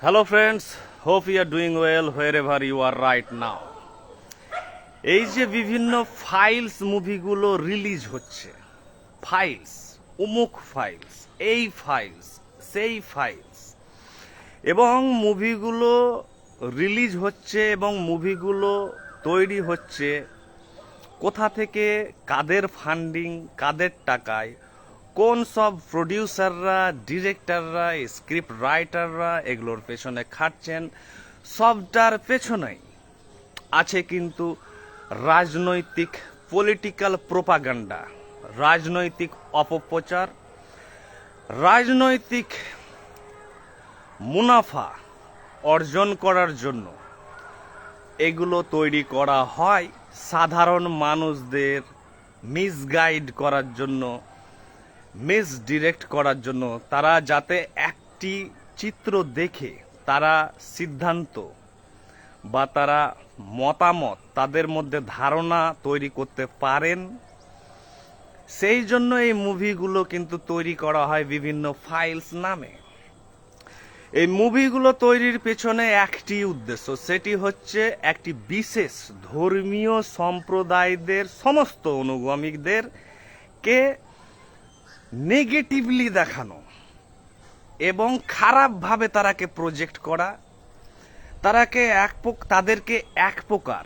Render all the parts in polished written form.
Hello friends, hope you are doing well wherever you are right now. এই যে বিভিন্ন files মুভিগুলো release হচ্ছে, ফাইলস, অমুক ফাইলস, এই ফাইলস, সেই ফাইলস, এবং মুভিগুলো রিলিজ হচ্ছে এবং মুভিগুলো তৈরি হচ্ছে কোথা থেকে, কাদের ফান্ডিং, কাদের টাকায়, কোন সব প্রডিউসাররা, ডিরেক্টররা, স্ক্রিপ্ট রাইটাররা এগুলোর পেছনে খাটছেন, সবটার পেছনেই আছে কিন্তু রাজনৈতিক পলিটিক্যাল প্রোপাগান্ডা, রাজনৈতিক অপপ্রচার, রাজনৈতিক মুনাফা অর্জন করার জন্য এগুলো তৈরি করা হয় সাধারণ মানুষদের মিসগাইড করার জন্য, মিসডিরেক্ট করার জন্য। তারা যাতে একটি চিত্র দেখে তারা সিদ্ধান্ত বা তারা মতামত, তাদের মধ্যে ধারণা তৈরি করতে পারেন, সেই জন্য এই মুভিগুলো কিন্তু তৈরি করা হয় বিভিন্ন ফাইলস নামে। এই মুভিগুলো তৈরির পেছনে একটি উদ্দেশ্য, সেটি হচ্ছে একটি বিশেষ ধর্মীয় সম্প্রদায়দের সমস্ত অনুগামীদেরকে নেগেটিভলি দেখানো এবং খারাপভাবে তারাকে প্রজেক্ট করা, তাদেরকে এক প্রকার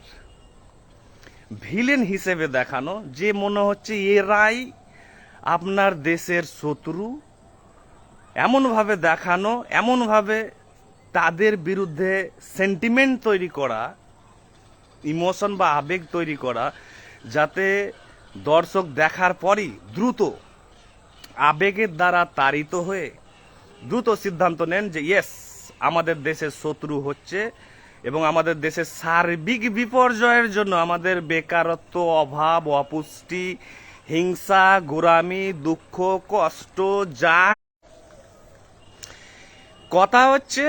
ভিলেন হিসেবে দেখানো, যে মনে হচ্ছে এরাই আপনার দেশের শত্রু, এমনভাবে দেখানো, এমনভাবে তাদের বিরুদ্ধে সেন্টিমেন্ট তৈরি করা, ইমোশন বা আবেগ তৈরি করা, যাতে দর্শক দেখার পরই দ্রুত আবেগের দ্বারা তাড়িত হয়ে দ্রুত সিদ্ধান্ত নেন যে ইয়েস, আমাদের দেশের শত্রু হচ্ছে এবং আমাদের দেশের সার্বিক বিপর্যয়ের জন্য, আমাদের বেকারত্ব, অভাব, অপুষ্টি, হিংসা, গোরামি, দুঃখ, কষ্ট, যা কথা হচ্ছে,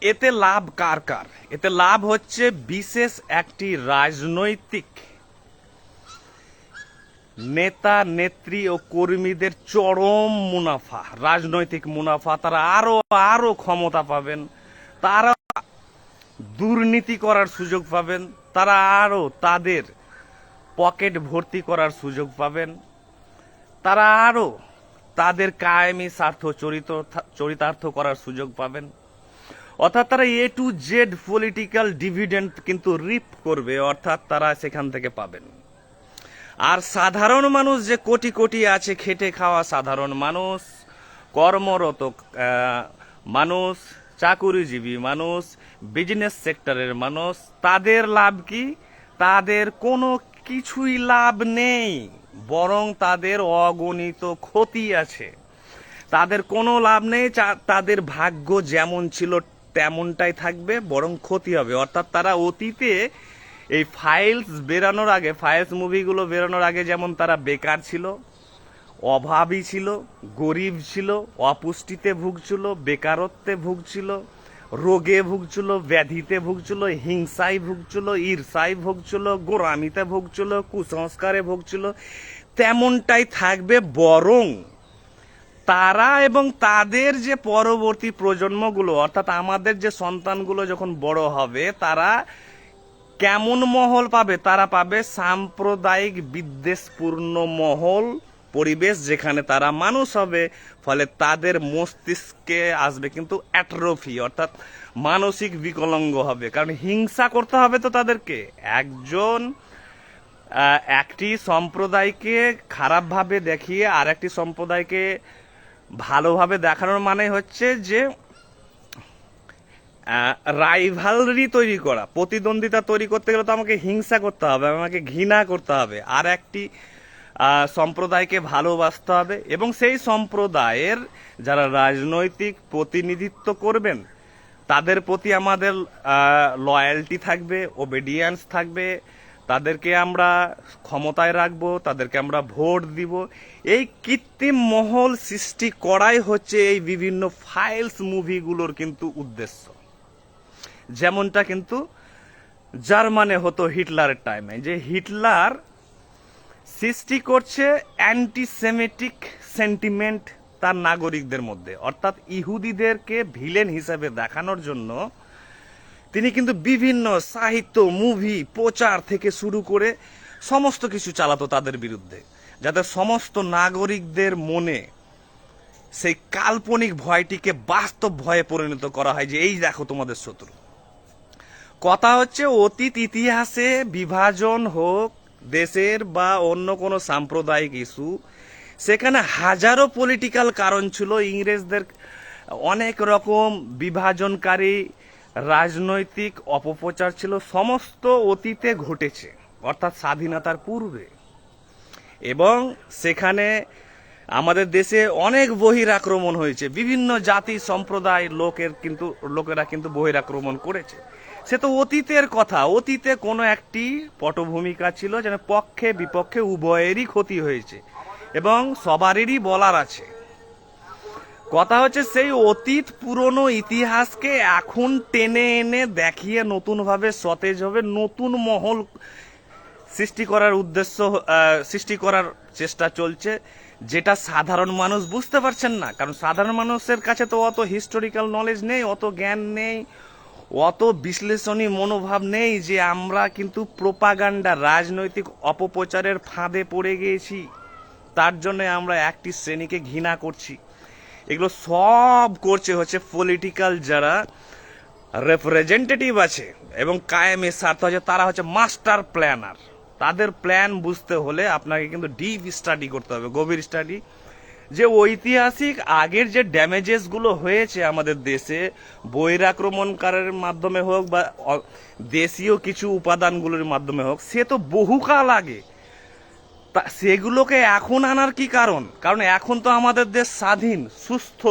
এতে লাভ কার কার? এতে লাভ হচ্ছে বিশেষ একটি রাজনৈতিক নেতা, নেত্রী ও কর্মীদের চরম মুনাফা, রাজনৈতিক মুনাফা। তারা আরো ক্ষমতা পাবেন, তারা দুর্নীতি করার সুযোগ পাবেন, তারা আরো তাদের পকেট ভর্তি করার সুযোগ পাবেন, তারা আরো তাদের কায়েমি স্বার্থ চরিতার্থ করার সুযোগ পাবেন। অর্থাৎ তারা A to Z political dividend কিন্তু রিপ করবে, অর্থাৎ তারা সেখান থেকে পাবেন। আর সাধারণ মানুষ যে কোটি কোটি আছে, খেটে খাওয়া সাধারণ মানুষ, কর্মরত মানুষ, চাকুরিজীবী মানুষ, বিজনেস সেক্টরের মানুষ, তাদের লাভ কি? তাদের কোনো কিছুই লাভ নেই, বরং তাদের অগণিত ক্ষতি আছে। তাদের কোনো লাভ নেই, তাদের ভাগ্য যেমন ছিল তেমনটাই থাকবে, বরং ক্ষতি হবে। অর্থাৎ তারা অতীতে এই ফাইলস বেরানোর আগে, ফাইলস মুভিগুলো বেরানোর আগে যেমন তারা বেকার ছিল, অভাবী ছিল, গরিব ছিল, অপুষ্টিতে ভুগছিল, বেকারত্বে ভুগছিল, রোগে ভুগছিল, ব্যাধিতে ভুগছিল, হিংসায় ভুগছিল, ঈর্ষায় ভুগছিল, গোরামিতে ভুগছিল, কুসংস্কারে ভুগছিল, তেমনটাই থাকবে। বরং তারা এবং তাদের যে পরবর্তী প্রজন্মগুলো, অর্থাৎ আমাদের যে সন্তানগুলো যখন বড় হবে, তারা কেমন মহল পাবে? তারা পাবে সাম্প্রদায়িক বিদ্বেষপূর্ণ মহল, পরিবেশ, যেখানে তারা মানুষ হবে। ফলে তাদের মস্তিষ্কে আসবে কিন্তু অ্যাট্রফি, অর্থাৎ মানসিক বিকলাঙ্গ হবে। কারণ হিংসা করতে হবে তো তাদেরকে। একটি সম্প্রদায়কে খারাপভাবে দেখিয়ে আর একটি সম্প্রদায়কে ভালোভাবে দেখানোর মানে হচ্ছে যে রাইভালরি তৈরি করা, প্রতিদ্বন্দ্বিতা তৈরি করতে গেলে তো আমাকে হিংসা করতে হবে, আমাকে ঘৃণা করতে হবে, আর একটি সম্প্রদায়কে ভালোবাসতে হবে। এবং সেই সম্প্রদায়ের যারা রাজনৈতিক প্রতিনিধিত্ব করবেন, তাদের প্রতি আমাদের লয়্যালটি থাকবে, ওবেডিয়েন্স থাকবে, তাদেরকে আমরা ক্ষমতায় রাখবো, তাদেরকে আমরা ভোট দিব। এই কৃত্রিম মহল সৃষ্টি করাই হচ্ছে এই বিভিন্ন ফাইলস মুভিগুলোর কিন্তু উদ্দেশ্য। যেমনটা কিন্তু জার্মানে হতো হিটলারের টাইমে, যে হিটলার সৃষ্টি করছে অ্যান্টিসেমিটিক সেন্টিমেন্ট তার নাগরিকদের মধ্যে, অর্থাৎ ইহুদিদেরকে ভিলেন হিসেবে দেখানোর জন্য তিনি কিন্তু বিভিন্ন সাহিত্য, মুভি, প্রচার থেকে শুরু করে সমস্ত কিছু চালাতো তাদের বিরুদ্ধে, যাতে সমস্ত নাগরিকদের মনে সেই কাল্পনিক ভয়টিকে বাস্তব ভয়ে পরিণত করা হয় যে এই দেখো তোমাদের শত্রু। কথা হচ্ছে অতীত ইতিহাসে বিভাজন হোক দেশের বা অন্য কোনো সাম্প্রদায়িক ইস্যু, সেখানে হাজারো পলিটিক্যাল কারণ ছিল, ইংরেজদের অনেক রকম বিভাজনকারী রাজনৈতিক অপপ্রচার ছিল, সমস্ত অতীতে ঘটেছে, অর্থাৎ স্বাধীনতার পূর্বে। এবং সেখানে আমাদের দেশে অনেক বহিরাক্রমণ হয়েছে, বিভিন্ন জাতি সম্প্রদায় লোকেরা কিন্তু বহিরাক্রমণ করেছে। সে তো অতীতের কথা, অতীতে কোনো একটি পটভূমিকা ছিল যেন পক্ষে বিপক্ষে উভয়েরই ক্ষতি হয়েছে এবং সবারই বলার আছে। কথা হচ্ছে সেই অতীত পুরনো ইতিহাসকে এখন টেনে এনে দেখিয়ে নতুনভাবে সতেজ হবে নতুন মহল সৃষ্টি করার চেষ্টা চলছে, যেটা সাধারণ মানুষ বুঝতে পারছেন না। কারণ সাধারণ মানুষের কাছে তো অত হিস্টোরিক্যাল নলেজ নেই, অত জ্ঞান নেই, অত বিশ্লেষণী মনোভাব নেই যে আমরা কিন্তু প্রোপাগান্ডা, রাজনৈতিক অপপ্রচারের ফাঁদে পড়ে গিয়েছি, তার জন্য আমরা একটি শ্রেণীকে ঘৃণা করছি। এগুলো সব করছে হচ্ছে পলিটিক্যাল যারা রিপ্রেজেন্টেটিভ আছে এবং কায়েমের স্বার্থ আছে, তারা হচ্ছে মাস্টার প্ল্যানার। তাদের প্ল্যান বুঝতে হলে আপনাকে কিন্তু ডিপ স্টাডি করতে হবে, গভীর স্টাডি, যে ঐতিহাসিক আগের যে ড্যামেজেসগুলো হয়েছে আমাদের দেশে বহিরাক্রমণকারের মাধ্যমে হোক বা দেশীয় কিছু উপাদানগুলোর মাধ্যমে হোক, সে তো বহুকাল আগে। সেগুলোকে এখন আনার কি কারণ? কারণ এখন তো আমাদের দেশ স্বাধীন, সুস্থ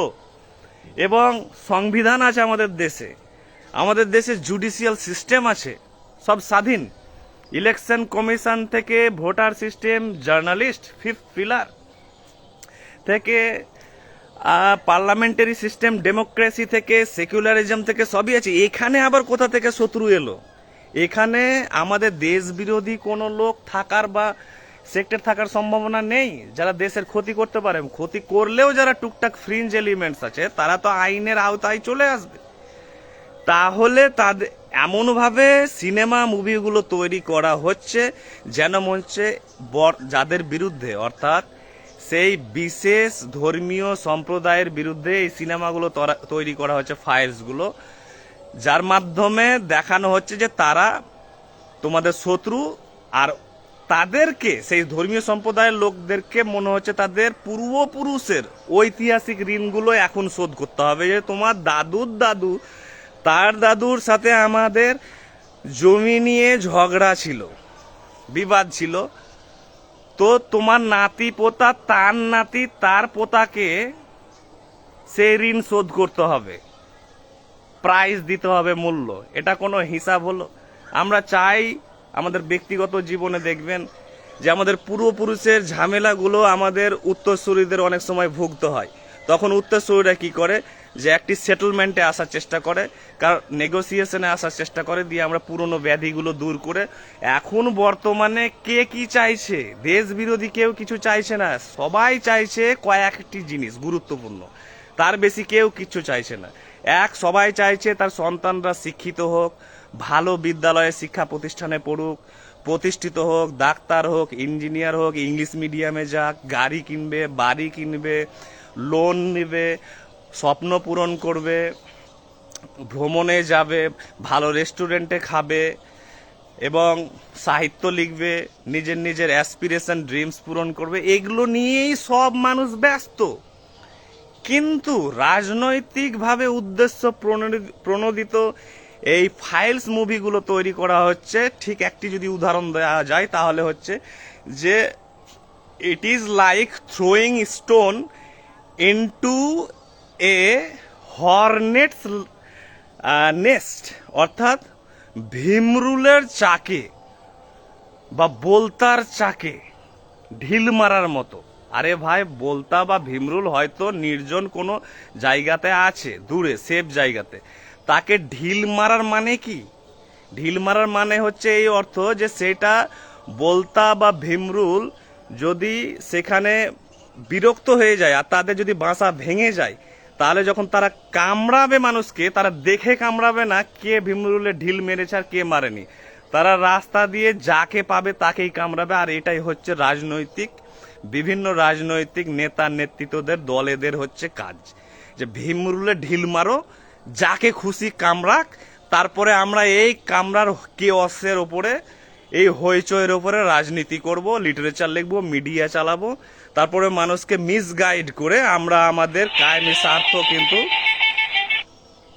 এবং সংবিধান আছে আমাদের দেশে, আমাদের দেশে জুডিশিয়াল সিস্টেম আছে, সব স্বাধীন। ইলেকশন কমিশন থেকে voter system, journalist, fifth pillar থেকে পার্লামেন্টারি সিস্টেম, ডেমোক্রেসি থেকে সেকুলারিজম থেকে সবই আছে। এখানে আবার কোথা থেকে শত্রু এলো? এখানে আমাদের দেশ বিরোধী কোনো লোক থাকার বা সেক্টর থাকার সম্ভাবনা নেই যারা দেশের ক্ষতি করতে পারে। ক্ষতি করলেও যারা টুকটাক ফ্রিঞ্জ এলিমেন্টস আছে তারা তো আইনের আওতায় চলে আসবে। তাহলে তাদের এমনভাবে সিনেমা মুভিগুলো তৈরি করা হচ্ছে যেন মনে হচ্ছে যাদের বিরুদ্ধে, অর্থাৎ সেই বিশেষ ধর্মীয় সম্প্রদায়ের বিরুদ্ধে এই সিনেমাগুলো তৈরি করা হচ্ছে, ফাইলসগুলো, যার মাধ্যমে দেখানো হচ্ছে যে তারা তোমাদের শত্রু। আর তাদেরকে, সেই ধর্মীয় সম্প্রদায়ের লোকদেরকে মনে হচ্ছে তাদের পূর্বপুরুষের ঐতিহাসিক ঋণগুলো এখন শোধ করতে হবে। যে তোমার দাদুর দাদু, তার দাদুর সাথে আমাদের জমি নিয়ে ঝগড়া ছিল, বিবাদ ছিল, তো তোমার নাতি পোতা, তার নাতি তার পোতাকে সেই ঋণ শোধ করতে হবে, প্রাইস দিতে হবে, মূল্য। এটা কোনো হিসাব হলো? আমরা চাই আমাদের ব্যক্তিগত জীবনে দেখবেন যে আমাদের পূর্বপুরুষের ঝামেলাগুলো আমাদের উত্তরসূরিদের অনেক সময় ভুগতে হয়। তখন উত্তরসূরিরা কি করে, যে একটি সেটেলমেন্টে আসার চেষ্টা করে, কারণ নেগোসিয়েশনে আসার চেষ্টা করে, দিয়ে আমরা পুরনো ব্যাধিগুলো দূর করে। এখন বর্তমানে কে কি চাইছে? দেশ বিরোধী কেউ কিছু চাইছে না, সবাই চাইছে কয়েকটি জিনিস গুরুত্বপূর্ণ, তার বেশি কেউ কিছু চাইছে না। সবাই চাইছে তার সন্তানরা শিক্ষিত হোক, ভালো বিদ্যালয়ে শিক্ষা প্রতিষ্ঠানে পড়ুক, প্রতিষ্ঠিত হোক, ডাক্তার হোক, ইঞ্জিনিয়ার হোক, ইংলিশ মিডিয়ামে যাক, গাড়ি কিনবে, বাড়ি কিনবে, লোন নেবে, স্বপ্ন পূরণ করবে, ভ্রমণে যাবে, ভালো রেস্টুরেন্টে খাবে এবং সাহিত্য লিখবে, নিজের নিজের অ্যাসপিরেশন, ড্রিমস পূরণ করবে। এগুলো নিয়েই সব মানুষ ব্যস্ত। কিন্তু রাজনৈতিকভাবে উদ্দেশ্য প্রণোদিত এই ফাইলস মুভিগুলো তৈরি করা হচ্ছে। ঠিক একটি যদি উদাহরণ দেওয়া যায় তাহলে হচ্ছে যে it is like throwing stone into a hornet's nest, অর্থাৎ ভীমরুলের চাকে বা বোলতার চাকে ঢিল মারার মতো। আরে ভাই, বোলতা বা ভীমরুল হয়তো নির্জন কোনো জায়গাতে আছে, দূরে সেফ জায়গাতে, তাকে ঢিল মারার মানে কি? ঢিল মারার মানে হচ্ছে এই অর্থ যে সেটা বোলতা বা ভীমরুল যদি সেখানে বিরক্ত হয়ে যায় আর তাদের যদি বাসা ভেঙে যায়, তাহলে যখন তারা কামড়াবে মানুষকে, তারা দেখে কামড়াবে না কে ভীমরুলে ঢিল মেরেছে আর কে মারেনি। তারা রাস্তা দিয়ে যাকে পাবে তাকেই কামড়াবে। আর এটাই হচ্ছে বিভিন্ন রাজনৈতিক নেতা নেতৃত্বদের দলেদের হচ্ছে কাজ, যে ভীমরুলে ঢিল মারো, যাকে খুশি কামড়াক, তারপরে আমরা এই কামড়ার কেওসের ওপরে, এই হইচয়ের ওপরে রাজনীতি করব, লিটারেচার লিখবো, মিডিয়া চালাবো, তারপরে মানুষকে মিসগাইড করে আমরা আমাদের কায়েমি স্বার্থ কিন্তু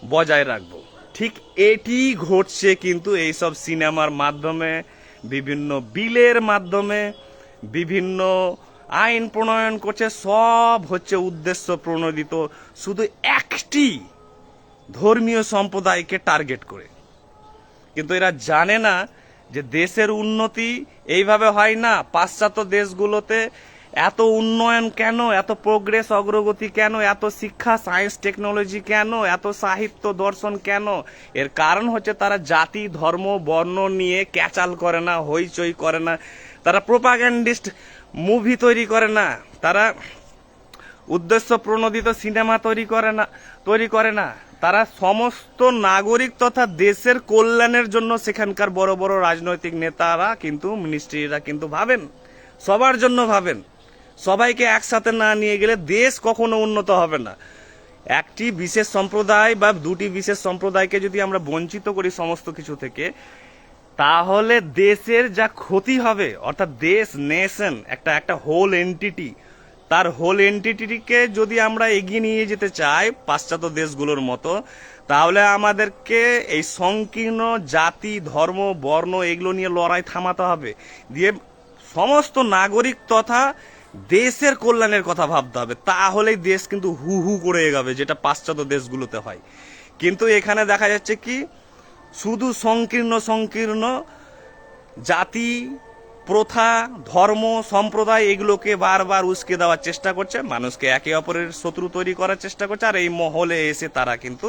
বজায় রাখবো। ঠিক এটি ঘটছে কিন্তু এইসব সিনেমার মাধ্যমে, বিভিন্ন বিলের মাধ্যমে, বিভিন্ন আইন প্রণয়ন করছে, সব হচ্ছে উদ্দেশ্য প্রণোদিত শুধু একটি ধর্মীয় সম্প্রদায়কে টার্গেট করে। কিন্তু এরা জানে না যে দেশের উন্নতি এইভাবে হয় না। পাশ্চাত্য দেশগুলোতে এত উন্নয়ন কেন, এত প্রোগ্রেস অগ্রগতি কেন, এত শিক্ষা সায়েন্স টেকনোলজি কেন, এত সাহিত্য দর্শন কেন? এর কারণ হচ্ছে তারা জাতি ধর্ম বর্ণ নিয়ে ক্যাচাল করে না, হইচই করে না, তারা প্রোপাগ্যান্ডিস্ট মুভি তৈরি করে না, তারা উদ্দেশ্য প্রণোদিত সিনেমা তৈরি করে না। তারা সমস্ত নাগরিক তথা দেশের কল্যাণের জন্য সেখানকার বড় বড় রাজনৈতিক নেতারা কিন্তু, মিনিস্ট্রিরা কিন্তু ভাবেন, সবার জন্য ভাবেন। সবাইকে একসাথে না নিয়ে গেলে দেশ কখনো উন্নত হবে না। একটি বিশেষ সম্প্রদায় বা দুটি বিশেষ সম্প্রদায়কে যদি আমরা বঞ্চিত করি সমস্ত কিছু থেকে, তাহলে দেশের যা ক্ষতি হবে, অর্থাৎ দেশ নেশন একটা হোল এন্টিটি, তার হোল এন্টিটিকে যদি আমরা এগিয়ে নিয়ে যেতে চাই পাশ্চাত্য দেশগুলোর মতো, তাহলে আমাদেরকে এই সংকীর্ণ জাতি ধর্ম বর্ণ এগুলো নিয়ে লড়াই থামাতে হবে, দিয়ে সমস্ত নাগরিক তথা দেশের কল্যাণের কথা ভাবতে হবে। তাহলেই দেশ কিন্তু হু হু করে এগাবে, যেটা পাশ্চাত্য দেশগুলোতে হয়। কিন্তু এখানে দেখা যাচ্ছে কি, শুধু সংকীর্ণ জাতি প্রথা ধর্ম সম্প্রদায় এগুলোকে বারবার উস্কে দেওয়ার চেষ্টা করছে, মানুষকে একে অপরের শত্রু তৈরি করার চেষ্টা করছে। আর এই মহলে এসে তারা কিন্তু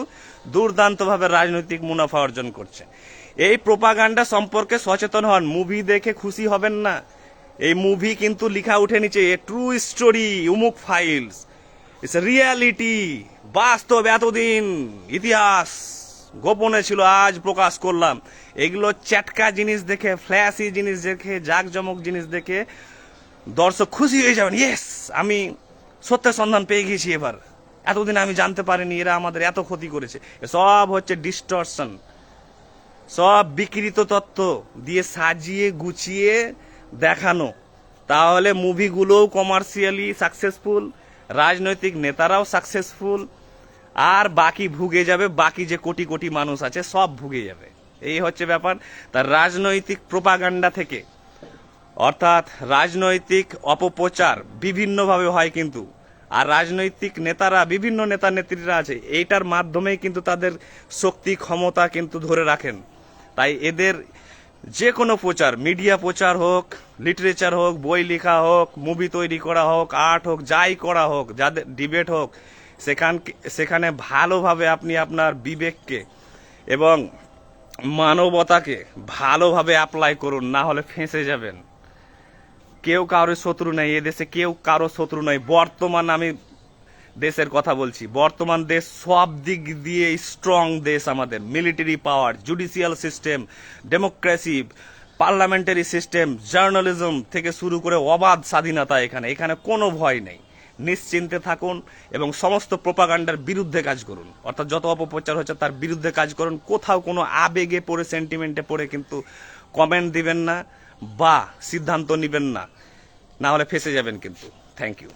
দুর্দান্তভাবে রাজনৈতিক মুনাফা অর্জন করছে। এই প্রোপাগান্ডা সম্পর্কে সচেতন হন, মুভি দেখে খুশি হবেন না। এই মুভি কিন্তু লিখা উঠে নিচে, এ ট্রু স্টোরি, উমুক ফাইলস, ইটস রিয়ালিটি, বাস্তব, এতদিন ইতিহাস গোপনে ছিল আজ প্রকাশ করলাম। এগুলো চ্যাটকা জিনিস দেখে, ফ্ল্যাশি জিনিস দেখে, জাঁকজমক জিনিস দেখে দর্শক খুশি হয়ে যাবেন, ইয়েস আমি সত্যের সন্ধান পেয়ে গেছি, এবার এতদিন আমি জানতে পারিনি এরা আমাদের এত ক্ষতি করেছে। সব হচ্ছে ডিস্টরশন, সব বিকৃত তত্ত্ব দিয়ে সাজিয়ে গুছিয়ে দেখানো। তাহলে মুভিগুলোও কমার্শিয়ালি সাকসেসফুল, রাজনৈতিক নেতারাও সাকসেসফুল, আর বাকি ভুগে যাবে, বাকি যে কোটি কোটি মানুষ আছে সব ভুগে যাবে। এই হচ্ছে ব্যাপার। তার রাজনৈতিক প্রোপাগান্ডা থেকে, অর্থাৎ রাজনৈতিক অপপ্রচার বিভিন্নভাবে হয় কিন্তু, আর রাজনৈতিক নেতারা, বিভিন্ন নেতা নেত্রীরা আছে, এইটার মাধ্যমেই কিন্তু তাদের শক্তি ক্ষমতা কিন্তু ধরে রাখেন। তাই এদের যে কোনো প্রচার, মিডিয়া প্রচার হোক, লিটারেচার হোক, বই লেখা হোক, মুভি তৈরি করা হোক, আর্ট হোক, যাই করা হোক, যাদের ডিবেট হোক, সেখানে ভালোভাবে আপনি আপনার বিবেককে এবং মানবতাকে ভালোভাবে অ্যাপ্লাই করুন, না হলে ফেঁসে যাবেন। কেউ কারোর শত্রু নেই এদেশে, কেউ কারো শত্রু নয়। বর্তমান আমি দেশের কথা বলছি, বর্তমান দেশ সব দিক দিয়ে স্ট্রং দেশ আমাদের। মিলিটারি পাওয়ার, judicial system, democracy, parliamentary system, journalism থেকে শুরু করে অবাধ স্বাধীনতা। এখানে কোনো ভয় নেই। নিশ্চিন্তে থাকুন এবং সমস্ত প্রোপাগান্ডার বিরুদ্ধে কাজ করুন, অর্থাৎ যত অপপ্রচার হচ্ছে তার বিরুদ্ধে কাজ করুন। কোথাও কোনো আবেগে পড়ে, সেন্টিমেন্টে পড়ে কিন্তু কমেন্ট দিবেন না বা সিদ্ধান্ত নেবেন না, না হলে ফেঁসে যাবেন কিন্তু। Thank you.